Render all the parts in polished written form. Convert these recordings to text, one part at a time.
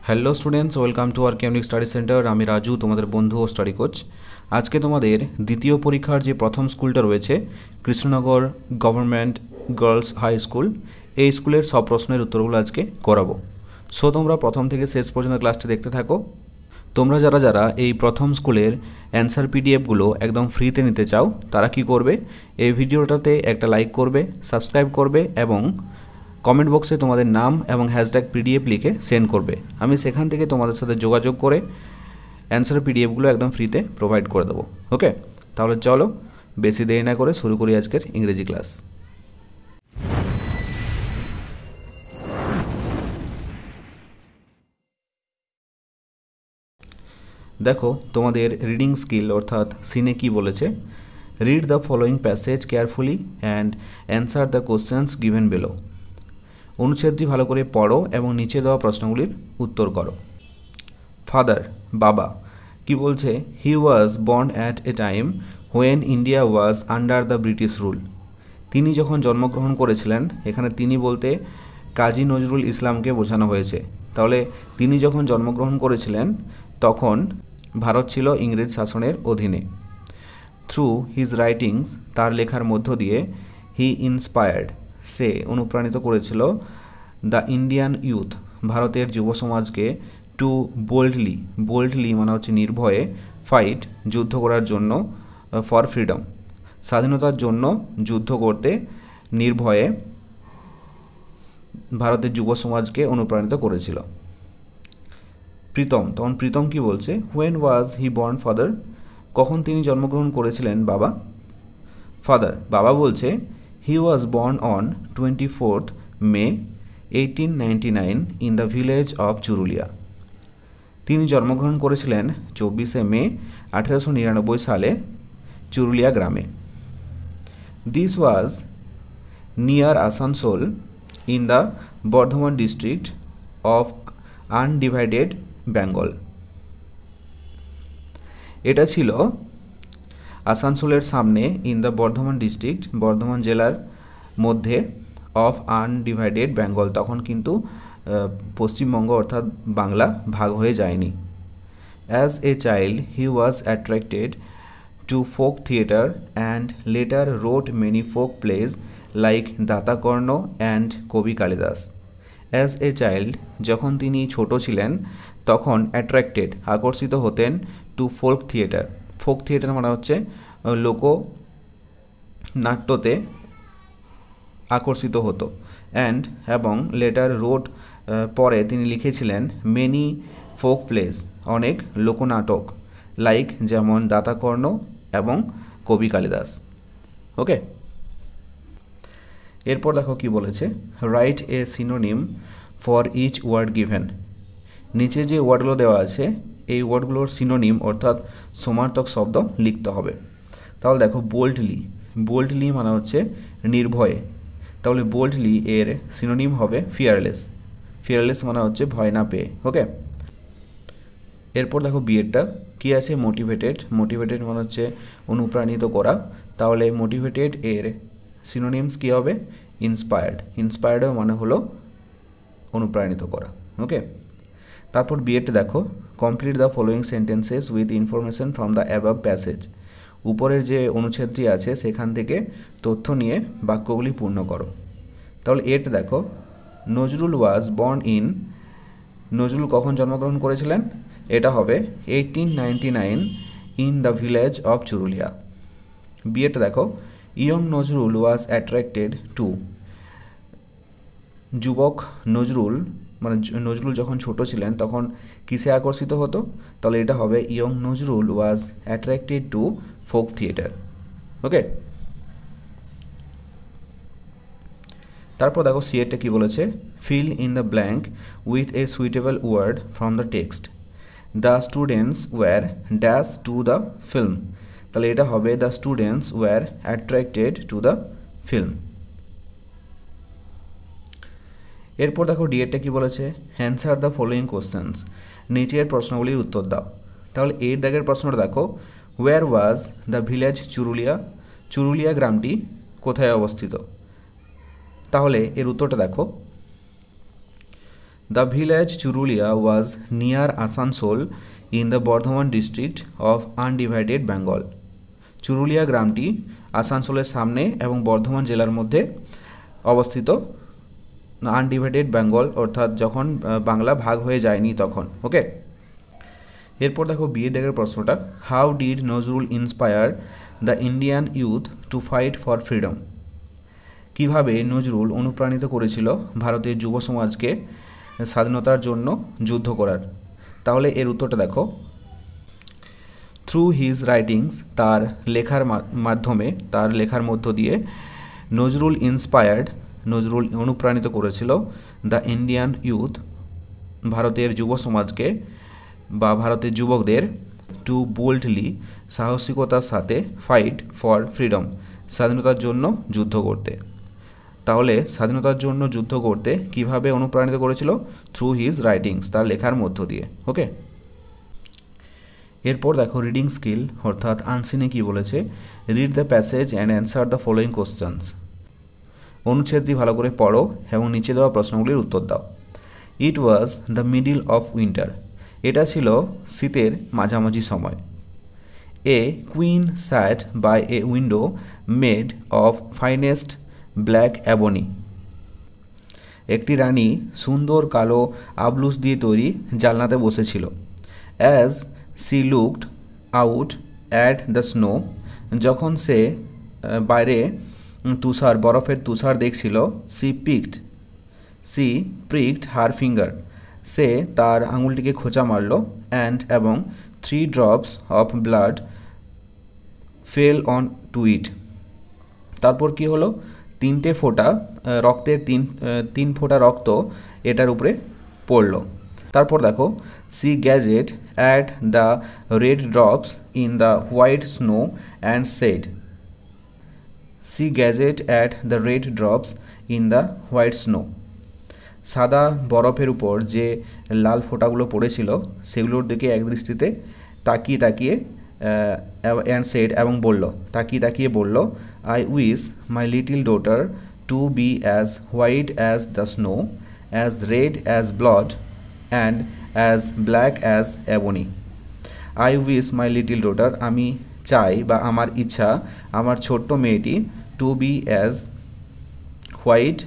Hello students, welcome to আর কেমনিক study centre. আমি রাজু, তোমাদের বন্ধু ও স্টাডি কোচ। আজকে তোমাদের দ্বিতীয় পরীক্ষার যে প্রথম স্কুলটা রয়েছে, Krishnanagar government girls high school, এই স্কুলের সব প্রশ্নের উত্তরগুলো আজকে করাবো। সো তোমরা প্রথম থেকে শেষ পর্যন্ত ক্লাসটি দেখতে থাকো। তোমরা যারা যারা এই প্রথম স্কুলের অ্যান্সার পিডিএফগুলো একদম ফ্রিতে নিতে চাও, তারা কি করবে, এই ভিডিওটাতে একটা লাইক করবে, সাবস্ক্রাইব করবে এবং কমেন্ট বক্সে তোমাদের নাম এবং হ্যাশট্যাগ পিডিএফ লিখে সেন্ড করবে। আমি সেখান থেকে তোমাদের সাথে যোগাযোগ করে অ্যান্সার পিডিএফগুলো একদম ফ্রিতে প্রোভাইড করে দেবো। ওকে, তাহলে চলো বেশি দেরি না করে শুরু করি আজকের ইংরেজি ক্লাস। দেখো তোমাদের রিডিং স্কিল অর্থাৎ সিনে কি বলেছে। Read the following passage carefully and answer the questions given below. অনুচ্ছেদটি ভালো করে পড়ো এবং নিচে দেওয়া প্রশ্নগুলির উত্তর করো। ফাদার, বাবা, কি বলছে? He was born at a time when India was under the British rule. তিনি যখন জন্মগ্রহণ করেছিলেন, এখানে তিনি বলতে কাজী নজরুল ইসলামকে বোঝানো হয়েছে। তাহলে তিনি যখন জন্মগ্রহণ করেছিলেন তখন ভারত ছিল ইংরেজ শাসনের অধীনে। থ্রু হিজ রাইটিংস, তার লেখার মধ্য দিয়ে, হি ইন্সপায়ার্ড, সে অনুপ্রাণিত করেছিল দ্য ইন্ডিয়ান ইউথ, ভারতের যুব সমাজকে, টু বোল্ডলি, বোল্ডলি মানে হচ্ছে নির্ভয়ে, ফাইট, যুদ্ধ করার জন্য, ফর ফ্রিডম, স্বাধীনতার জন্য যুদ্ধ করতে নির্ভয়ে ভারতের যুব সমাজকে অনুপ্রাণিত করেছিল। প্রীতম, তখন প্রীতম কি বলছে? When was he born father, কখন তিনি জন্মগ্রহণ করেছিলেন বাবা? ফাদার, বাবা বলছে he was born on 24th May 1899 in the village of Churulia. তিনি জন্মগ্রহণ করেছিলেন 24শে মে 1899 সালে চুরুলিয়া গ্রামে। This was near Asansol in the Bardhaman district of undivided Bengal. এটা ছিল আসানসোলের সামনে, in the Bardhaman district, Bardhaman জেলার মধ্যে, অফ আনডিভাইডেড বেঙ্গল, তখন কিন্তু পশ্চিমবঙ্গ অর্থাৎ বাংলা ভাগ হয়ে যায়নি। As a child he was attracted to folk theatre and later wrote many folk plays like Datakarna and Kabi Kalidas. As a child, যখন তিনি ছোট ছিলেন তখন অ্যাট্রাক্টেড, আকর্ষিত হতেন, to folk theatre, folk theatre মানে হচ্ছে লোক নাট্যতে আকর্ষিত হতো, অ্যান্ড এবং লেটার রোড পরে তিনি লিখেছিলেন, মেনি ফোক প্লেস, অনেক লোকনাটক, লাইক যেমন দাতাকর্ণ এবং কবি কালিদাস। ওকে, এরপর দেখো কি বলেছে। Write a synonym for each word given. নিচে যে ওয়ার্ডগুলো দেওয়া আছে এই ওয়ার্ডগুলোর সিনোনিম অর্থাৎ সমার্থক শব্দ লিখতে হবে। তাহলে দেখো বোল্ডলি, বোল্ডলি মানে হচ্ছে নির্ভয়ে, তাহলে বোল্ডলি এর সিনোনিম হবে ফিয়ারলেস, ফিয়ারলেস মানে হচ্ছে ভয় না পেয়ে। ওকে, এরপর দেখো বিয়েরটা কী আছে, মোটিভেটেড, মোটিভেটেড মানে হচ্ছে অনুপ্রাণিত করা, তাহলে মোটিভেটেড এর সিনোনিমস কী হবে? ইন্সপায়ার্ড, ইন্সপায়ার্ডও মানে হলো অনুপ্রাণিত করা। ওকে, তারপর বিয়েরটা দেখো, complete the following sentences with information from the above passage. উপরের যে অনুচ্ছেদটি আছে সেখান থেকে তথ্য নিয়ে বাক্যগুলি পূর্ণ করো। তাহলে এরটা দেখো, Nazrul was born in, Nazrul কখন জন্মগ্রহণ করেছিলেন? এটা হবে 1899 in the village of Churulia. বিয়েটা দেখো, young Nazrul was attracted two, যুবক নজরুল মানে নজরুল যখন ছোট ছিলেন তখন কিসে আকর্ষিত হতো? তাহলে এটা হবে young Nazrul was attracted to folk theatre. Okay, তারপর দেখো সিএরটা কি বলেছে। Fill in the blank with a suitable word from the text. The students were dash to the film. তাহলে এটা হবে the students were attracted to the film. এরপর দেখো ডিএরটা কি বলেছে। অ্যান্সার দ্য ফলোয়িং কোশ্চেন্স, নিচের প্রশ্নগুলির উত্তর দাও। তাহলে এর দাগের প্রশ্নটা দেখো, where was the village Churulia, Churulia গ্রামটি কোথায় অবস্থিত? তাহলে এর উত্তরটা দেখো, the village Churulia was near Asansol in the Bardhaman district of undivided Bengal. Churulia গ্রামটি আসানসোলের সামনে এবং বর্ধমান জেলার মধ্যে অবস্থিত, আনডিভাইডেড বেঙ্গল অর্থাৎ যখন বাংলা ভাগ হয়ে যায়নি তখন। ওকে, এরপর দেখো বিয়ের দাগের প্রশ্নটা, how did Nazrul inspire the Indian youth to fight for freedom? কীভাবে নজরুল অনুপ্রাণিত করেছিল ভারতের যুব সমাজকে স্বাধীনতার জন্য যুদ্ধ করার? তাহলে এর উত্তরটা দেখো, থ্রু হিজ রাইটিংস, তার লেখার মাধ্যমে, তার লেখার মধ্য দিয়ে নজরুল অনুপ্রাণিত করেছিল দ্য ইন্ডিয়ান ইউথ, ভারতের যুব সমাজকে বা ভারতের যুবকদের, টু বোল্ডলি, সাহসিকতার সাথে, ফাইট ফর ফ্রিডম, স্বাধীনতার জন্য যুদ্ধ করতে। তাহলে স্বাধীনতার জন্য যুদ্ধ করতে কিভাবে অনুপ্রাণিত করেছিল? থ্রু হিজ রাইটিংস, তার লেখার মধ্য দিয়ে। ওকে, এরপর দেখো রিডিং স্কিল অর্থাৎ আনসিনে কি বলেছে, read the passage and answer the following questions. অনুচ্ছেদটি ভালো করে পড়ো এবং নিচে দেওয়া প্রশ্নগুলির উত্তর দাও। It was the middle of winter, এটা ছিল শীতের মাঝামাঝি সময়। A queen sat by a window made of finest black ebony, একটি রানী সুন্দর কালো আবলুস দিয়ে তৈরি জানলাতে বসেছিল। As she looked out at the snow, যখন সে বাইরে বরফের তুষার দেখছিল, সি প্রিকড হার ফিঙ্গার, সে তার আঙুলটিকে খোঁচা মারল, এবং 3 drops of blood fell on to it, তারপর কি হলো, 3টে ফোঁটা রক্তের 3 ফোঁটা রক্ত এটার উপরে পড়ল। তারপর দেখো, she gazed at the red drops in the white snow and said, she gazed at the red drops in the white snow, সাদা বরফের উপর যে লাল ফোঁটাগুলো পড়েছিল সেগুলোর দিকে একদৃষ্টিতে তাকিয়ে অ্যান্ড সেড, এবং তাকিয়ে বলল, I wish my little daughter to be as white as the snow, as red as blood and as black as ebony. I wish my little daughter, আমি চাই বা আমার ইচ্ছা আমার ছোট্ট মেয়েটি, to be as white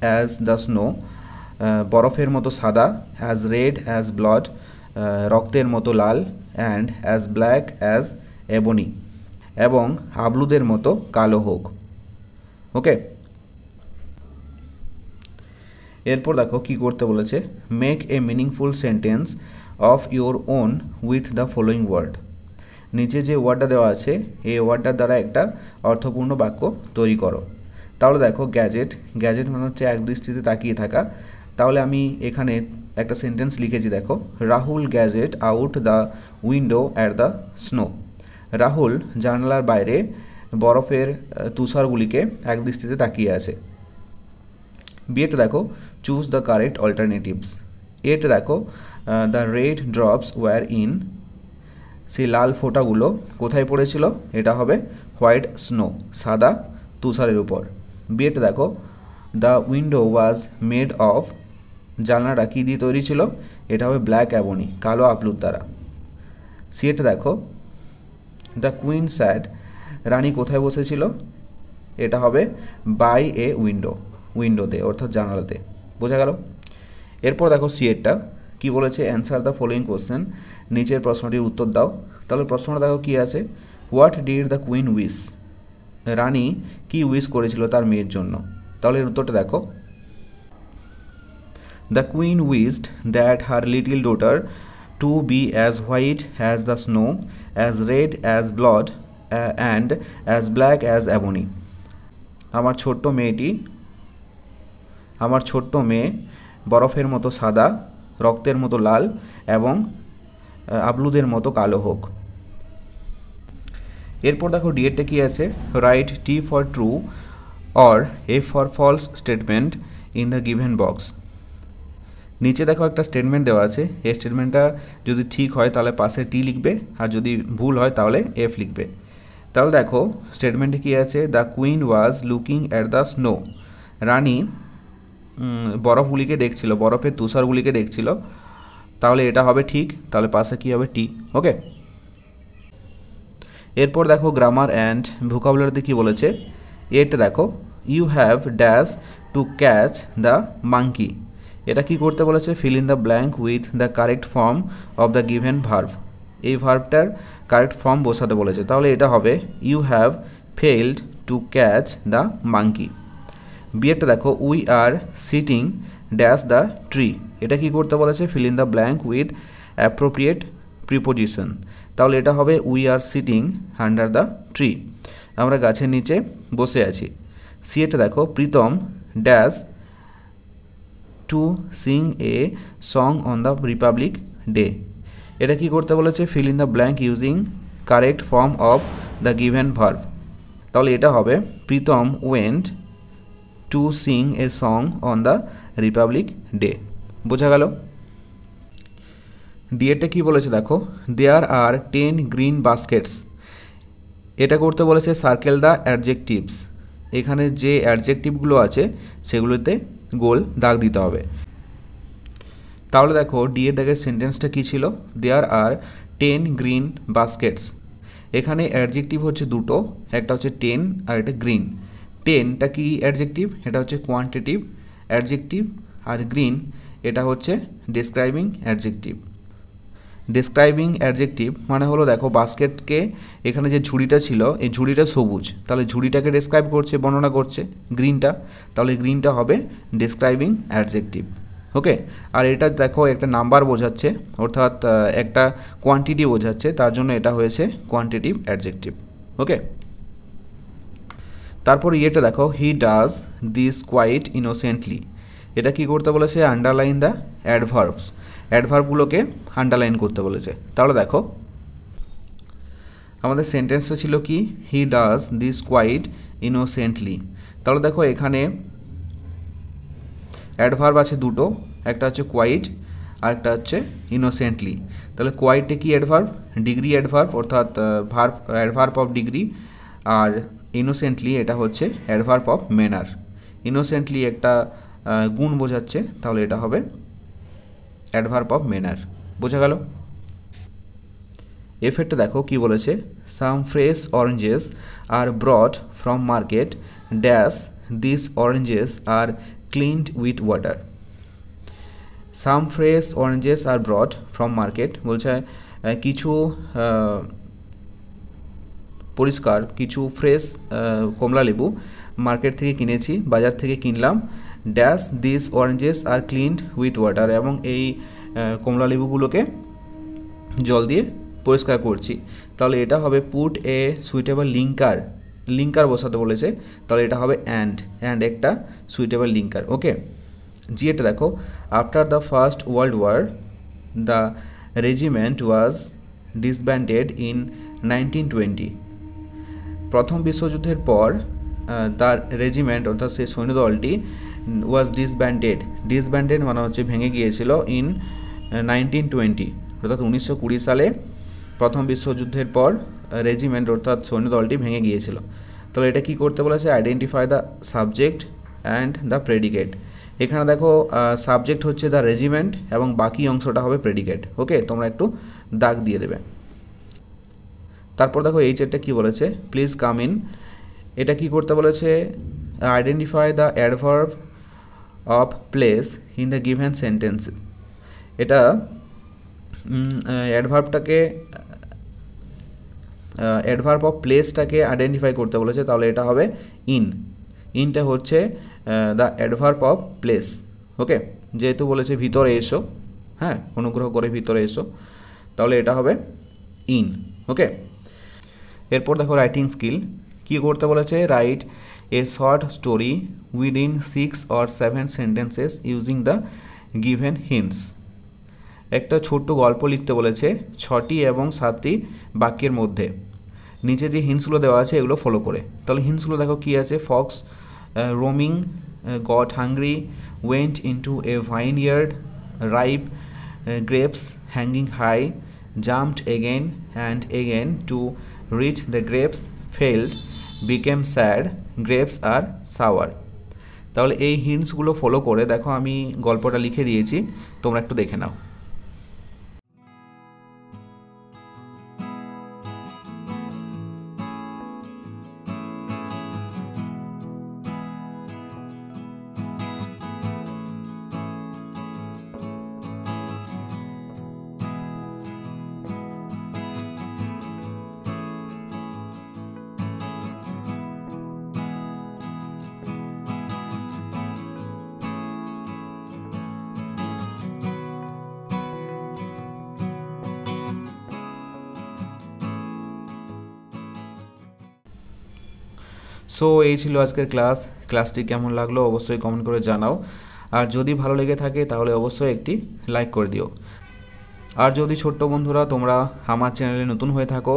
as the snow, বরফের মতো সাদা, অ্যাজ রেড অ্যাজ ব্লাড, রক্তের মতো লাল, and as black as ebony, এবং আবলুদের মতো কালো হোক। ওকে, এরপর দেখো কি করতে বলেছে, make a meaningful sentence of your own with the following word. নিচে যে ওয়ার্ডটা দেওয়া আছে এই ওয়ার্ডটার দ্বারা একটা অর্থপূর্ণ বাক্য তৈরি করো। তাহলে দেখো, গ্যাজেট মানে হচ্ছে একদৃষ্টিতে তাকিয়ে থাকা। তাহলে আমি এখানে একটা সেন্টেন্স লিখেছি, দেখো, Rahul gadget out the window at the snow, Rahul জানালার বাইরে বরফের তুষারগুলিকে একদৃষ্টিতে তাকিয়ে আছে। বিয়েটা দেখো, চুজ দ্য কারেক্ট অল্টারনেটিভস। এটা দেখো, the red drops were in, সেই লাল ফোঁটাগুলো কোথায় পড়েছিল, এটা হবে হোয়াইট স্নো, সাদা তুষারের উপর। বিয়েটা দেখো, the window was made of, জানলাটা কী দিয়ে তৈরি ছিল, এটা হবে ব্ল্যাক অ্যাবনি, কালো আবলুর দ্বারা। সিয়েটা দেখো, দ্য কুইন স্যাট, রানী কোথায় বসেছিল, এটা হবে বাই এ উইন্ডোতে অর্থাৎ জানালাতে। বোঝা গেল? এরপর দেখো সিয়েরটা কি বলেছে, অ্যান্সার দ্য ফলোয়িং কোশ্চেন, নিচের প্রশ্নটির উত্তর দাও। তাহলে প্রশ্নটা দেখো কি আছে, what did the queen wish, রানী কি উইশ করেছিল তার মেয়ের জন্য। তাহলে এর উত্তরটা দেখো, the queen wished that her little daughter to be as white as the snow, as red as blood and as black as ebony. আমার ছোট্ট মেয়ে বরফের মতো সাদা, রক্তের মতো লাল এবং আবলুদের মতো কালো হোক। এরপর দেখো ডিএডটা কি আছে, write T for true or A for false statement in the given box. নিচে দেখো একটা স্টেটমেন্ট দেওয়া আছে, এই স্টেটমেন্টটা যদি ঠিক হয় তাহলে পাশে টি লিখবে, আর যদি ভুল হয় তাহলে এফ লিখবে। তাহলে দেখো স্টেটমেন্টে কি আছে, the queen was looking at the snow, রানী বরফগুলিকে দেখছিল, বরফের তুষারগুলিকে দেখছিল, তাহলে এটা হবে ঠিক, তাহলে পাশে কী হবে টি। ওকে, এরপর দেখো গ্রামার অ্যান্ড ভোকাবুলারিতে কী বলেছে। এটা দেখো, you have dash to catch the monkey. এটা কি করতে বলেছে, fill in the blank with the correct form of the given verb. এই ভার্ভটার কারেক্ট ফর্ম বসাতে বলেছে, তাহলে এটা হবে you have failed to catch the monkey. বিয়েরটা দেখো, we are sitting dash the tree. এটা কি করতে বলেছে, fill in the blank with appropriate preposition. তাহলে এটা হবে we are sitting under the tree, আমরা গাছের নিচে বসে আছি। সি এটা দেখো, Pritam dash to sing a song on the Republic Day. এটা কি করতে বলেছে, fill in the blank using correct form of the given verb. তাহলে এটা হবে Pritam went to sing a song on the Republic Day. বোঝা গেল। ডিএটা কি বলেছে দেখো, দেয়ার আর 10 গ্রিন বাস্কেটস। এটা করতে বলেছে সার্কেল দ্য অ্যাডজেক্টিভস। এখানে যে অ্যাডজেক্টিভগুলো আছে সেগুলোতে গোল দাগ দিতে হবে। তাহলে দেখো ডিএ দাগের সেন্টেন্সটা কী ছিল, দেয়ার আর 10 গ্রিন বাস্কেটস। এখানে অ্যাডজেক্টিভ হচ্ছে দুটো, একটা হচ্ছে 10 আর একটা গ্রিন। 10টা কি অ্যাডজেক্টিভ, এটা হচ্ছে কোয়ান্টিটিভ অ্যাডজেক্টিভ, আর গ্রিন এটা হচ্ছে ডেসক্রাইবিং অ্যাডজেক্টিভ। ডেসক্রাইবিং অ্যাডজেক্টিভ মানে হলো দেখো বাস্কেটকে, এখানে যে ঝুড়িটা ছিল এই ঝুড়িটা সবুজ, তাহলে ঝুড়িটাকে ডেসক্রাইব করছে, বর্ণনা করছে গ্রিনটা, তাহলে গ্রিনটা হবে ডেসক্রাইবিং অ্যাডজেক্টিভ। ওকে, আর এটা দেখো একটা নাম্বার বোঝাচ্ছে, অর্থাৎ একটা কোয়ান্টিটি বোঝাচ্ছে, তার জন্য এটা হয়েছে কোয়ান্টিটিভ অ্যাডজেক্টিভ। ওকে, তারপর এটা দেখো, he does this quite innocently. এটা কি করতে বলেছে, আন্ডারলাইন দ্য অ্যাডভার্বস। অ্যাডভার্বগুলোকে আন্ডারলাইন করতে বলেছে। তাহলে দেখো আমাদের সেন্টেন্সটা ছিল কি, he does this quite innocently. তাহলে দেখো এখানে অ্যাডভার্ব আছে দুটো, একটা হচ্ছে কোয়াইট আর একটা হচ্ছে ইনোসেন্টলি। তাহলে কোয়াইটে কি অ্যাডভার্ব, ডিগ্রি অ্যাডভার্ব, অর্থাৎ অ্যাডভার্ব অফ ডিগ্রি, আর ইনোসেন্টলি এটা হচ্ছে অ্যাডভার্ব অফ ম্যানার। ইনোসেন্টলি একটা গুণ বোঝাচ্ছে, তাহলে এটা হবে অ্যাডভার্ব অফ ম্যানার। বোঝা গেল। এফেক্টটা দেখো কি বলেছে, some fresh oranges are ব্রট from market dash this oranges are cleaned with water. Some fresh oranges are ব্রট from market বলছে কিছু পরিষ্কার, কিছু ফ্রেশ কমলা লেবু মার্কেট থেকে কিনেছি, বাজার থেকে কিনলাম। Dash this oranges are cleaned with water, এবং এই কমলা লেবুগুলোকে জল দিয়ে পরিষ্কার করছি। তাহলে এটা হবে put a suitable linker, linker বসাতে বলেছে, তাহলে এটা হবে অ্যান্ড একটা সুইটেবল লিঙ্কার। ওকে, জি এটা দেখো, after the First World War the regiment was disbanded in 1920। প্রথম বিশ্বযুদ্ধের পর দ্য রেজিমেন্ট অর্থাৎ সেই সৈন্যদলটি ওয়াজ ডিসব্যান্ডেড মানে হচ্ছে ভেঙে গিয়েছিল ইন 1920, অর্থাৎ 1920 সালে প্রথম বিশ্বযুদ্ধের পর রেজিমেন্ট অর্থাৎ সৈন্যদলটি ভেঙে গিয়েছিল। তাহলে এটা কি করতে বলেছে, identify the subject and the predicate. এখানে দেখো সাবজেক্ট হচ্ছে দ্য রেজিমেন্ট এবং বাকি অংশটা হবে প্রেডিকেট। ওকে, তোমরা একটু দাগ দিয়ে দেবে। তারপর দেখো এই চেটটা কী বলেছে, প্লিজ কাম ইন। এটা কি করতে বলেছে, identify the adverb of place in the given sentence. এটা অ্যাডভার্ব অফ প্লেসটাকে আইডেন্টিফাই করতে বলেছে, তাহলে এটা হবে ইনটা হচ্ছে দ্য অ্যাডভার্ব অফ প্লেস। ওকে, যেহেতু বলেছে ভিতরে এসো, হ্যাঁ অনুগ্রহ করে ভিতরে এসো, তাহলে এটা হবে ইন। ওকে, এরপর দেখো রাইটিং স্কিল কী করতে বলেছে, write a short story within 6 or 7 sentences using the given hints. একটা ছোট্ট গল্প লিখতে বলেছে 6টি এবং 7টি বাক্যের মধ্যে, নিচে যে হিন্টসগুলো দেওয়া আছে এগুলো ফলো করে। তাহলে হিন্টসগুলো দেখো কী আছে, fox roaming got hungry went into a vineyard ripe grapes hanging high jumped again and again to reach the grapes failed became sad grapes are sour। তাহলে এই হিন্টসগুলো ফলো করে দেখো আমি গল্পটা লিখে দিয়েছি, তোমরা একটু দেখে নাও। সো এই ছিল আজকের ক্লাসটি কেমন লাগলো অবশ্যই কমেন্ট করে জানাও, আর যদি ভালো লেগে থাকে তাহলে অবশ্যই একটি লাইক করে দিও। আর যদি ছোট্ট বন্ধুরা তোমরা আমার চ্যানেলে নতুন হয়ে থাকো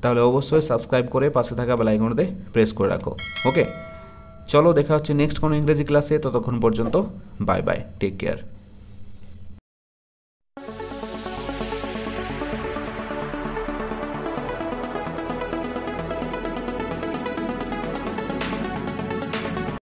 তাহলে অবশ্যই সাবস্ক্রাইব করে পাশে থাকা বেল আইকনটিতে প্রেস করে রাখো। ওকে, চলো দেখা হচ্ছে নেক্সট কোনো ইংরেজি ক্লাসে, ততক্ষণ পর্যন্ত বাই বাই, টেক কেয়ার।